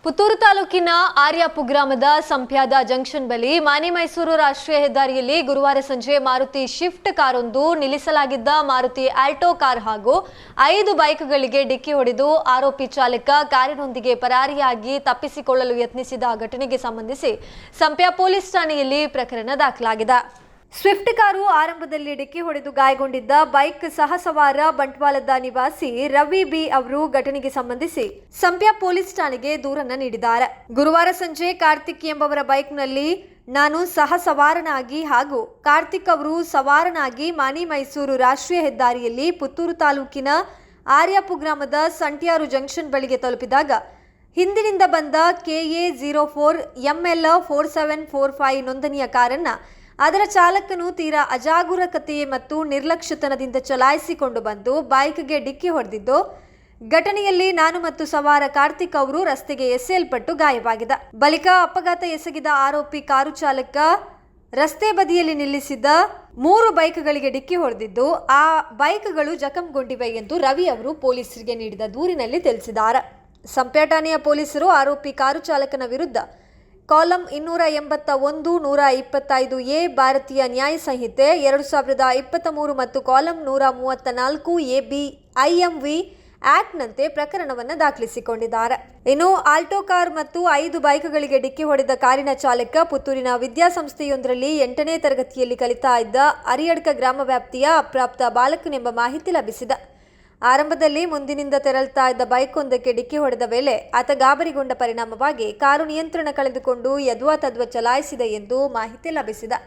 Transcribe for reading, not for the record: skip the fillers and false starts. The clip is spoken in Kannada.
ಪುತ್ತೂರು ತಾಲೂಕಿನ ಆರ್ಯಾಪು ಗ್ರಾಮದ ಸಂಪ್ಯಾದ ಜಂಕ್ಷನ್ ಬಳಿ ಮಾನಿ ಮೈಸೂರು ರಾಷ್ಟ್ರೀಯ ಹೆದ್ದಾರಿಯಲ್ಲಿ ಗುರುವಾರ ಸಂಜೆ ಮಾರುತಿ ಶಿಫ್ಟ್ ಕಾರೊಂದು ನಿಲ್ಲಿಸಲಾಗಿದ್ದ ಮಾರುತಿ ಆಲ್ಟೋ ಕಾರ್ ಹಾಗೂ 5 ಬೈಕ್ಗಳಿಗೆ ಡಿಕ್ಕಿ ಹೊಡೆದು ಆರೋಪಿ ಚಾಲಕ ಕಾರಿನೊಂದಿಗೆ ಪರಾರಿಯಾಗಿ ತಪ್ಪಿಸಿಕೊಳ್ಳಲು ಯತ್ನಿಸಿದ ಘಟನೆಗೆ ಸಂಬಂಧಿಸಿ ಸಂಪ್ಯ ಪೊಲೀಸ್ ಠಾಣೆಯಲ್ಲಿ ಪ್ರಕರಣ ದಾಖಲಾಗಿದೆ. ಸ್ವಿಫ್ಟ್ ಕಾರು ಆರಂಭದಲ್ಲಿ ಡಿಕ್ಕಿ ಹೊಡೆದು ಗಾಯಗೊಂಡಿದ್ದ ಬೈಕ್ ಸಹಸವಾರ ಬಂಟ್ವಾಳದ ನಿವಾಸಿ ರವಿ ಬಿ ಅವರು ಘಟನೆಗೆ ಸಂಬಂಧಿಸಿ ಸಂಪ್ಯ ಪೊಲೀಸ್ ಠಾಣೆಗೆ ದೂರನ್ನ ನೀಡಿದ್ದಾರೆ. ಗುರುವಾರ ಸಂಜೆ ಕಾರ್ತಿಕ್ ಎಂಬವರ ಬೈಕ್ನಲ್ಲಿ ನಾನು ಸಹಸವಾರನಾಗಿ ಹಾಗೂ ಕಾರ್ತಿಕ್ ಅವರು ಸವಾರನಾಗಿ ಮಾನಿ ಮೈಸೂರು ರಾಷ್ಟ್ರೀಯ ಹೆದ್ದಾರಿಯಲ್ಲಿ ಪುತ್ತೂರು ತಾಲೂಕಿನ ಆರ್ಯಾಪು ಗ್ರಾಮದ ಸಂಟ್ಯಾರು ಜಂಕ್ಷನ್ ಬಳಿಗೆ ತಲುಪಿದಾಗ ಹಿಂದಿನಿಂದ ಬಂದ KA04 ML 4745 ನೋಂದಣಿಯ ಕಾರನ್ನ ಅದರ ಚಾಲಕನು ತೀರಾ ಅಜಾಗರೂಕತೆ ಮತ್ತು ನಿರ್ಲಕ್ಷ್ಯತನದಿಂದ ಚಲಾಯಿಸಿಕೊಂಡು ಬಂದು ಬೈಕ್ಗೆ ಡಿಕ್ಕಿ ಹೊಡೆದಿದ್ದು, ಘಟನೆಯಲ್ಲಿ ನಾನು ಮತ್ತು ಸವಾರ ಕಾರ್ತಿಕ್ ಅವರು ರಸ್ತೆಗೆ ಎಸೆಯಲ್ಪಟ್ಟು ಗಾಯವಾಗಿದೆ. ಬಳಿಕ ಅಪಘಾತ ಎಸಗಿದ ಆರೋಪಿ ಕಾರು ಚಾಲಕ ರಸ್ತೆ ಬದಿಯಲ್ಲಿ ನಿಲ್ಲಿಸಿದ್ದ 3 ಬೈಕ್ಗಳಿಗೆ ಡಿಕ್ಕಿ ಹೊಡೆದಿದ್ದು, ಆ ಬೈಕ್ಗಳು ಜಖಂಗೊಂಡಿವೆ ಎಂದು ರವಿ ಅವರು ಪೊಲೀಸರಿಗೆ ನೀಡಿದ ದೂರಿನಲ್ಲಿ ತಿಳಿಸಿದ್ದಾರೆ. ಸಂಪ್ಯ ಠಾಣೆಯ ಪೊಲೀಸರು ಆರೋಪಿ ಕಾರು ಚಾಲಕನ ವಿರುದ್ಧ ಕಾಲಂ 281, 125A ಭಾರತೀಯ ನ್ಯಾಯ ಸಂಹಿತೆ 2023 ಮತ್ತು ಕಾಲಂ 134 AB IMV ಆಕ್ಟ್ನಂತೆ ಪ್ರಕರಣವನ್ನು ದಾಖಲಿಸಿಕೊಂಡಿದ್ದಾರೆ. ಇನ್ನು ಆಲ್ಟೋ ಕಾರ್ ಮತ್ತು 5 ಬೈಕ್ಗಳಿಗೆ ಡಿಕ್ಕಿ ಹೊಡೆದ ಕಾರಿನ ಚಾಲಕ ಪುತ್ತೂರಿನ ವಿದ್ಯಾಸಂಸ್ಥೆಯೊಂದರಲ್ಲಿ 8ನೇ ತರಗತಿಯಲ್ಲಿ ಕಲಿತಾ ಇದ್ದ ಅರಿಯಡ್ಕ ಗ್ರಾಮ ವ್ಯಾಪ್ತಿಯ ಅಪ್ರಾಪ್ತ ಬಾಲಕನೆಂಬ ಮಾಹಿತಿ ಲಭಿಸಿದೆ. ಆರಂಭದಲ್ಲಿ ಮುಂದಿನಿಂದ ತೆರಳುತ್ತಾ ಇದ್ದ ಬೈಕ್ ಒಂದಕ್ಕೆ ಡಿಕ್ಕಿ ಹೊಡೆದ ವೇಳೆ ಆತ ಗಾಬರಿಗೊಂಡ ಪರಿಣಾಮವಾಗಿ ಕಾರು ನಿಯಂತ್ರಣ ಕಳೆದುಕೊಂಡು ಯದ್ವಾತದ್ವಾ ಚಲಾಯಿಸಿದೆ ಎಂದು ಮಾಹಿತಿ ಲಭಿಸಿದೆ.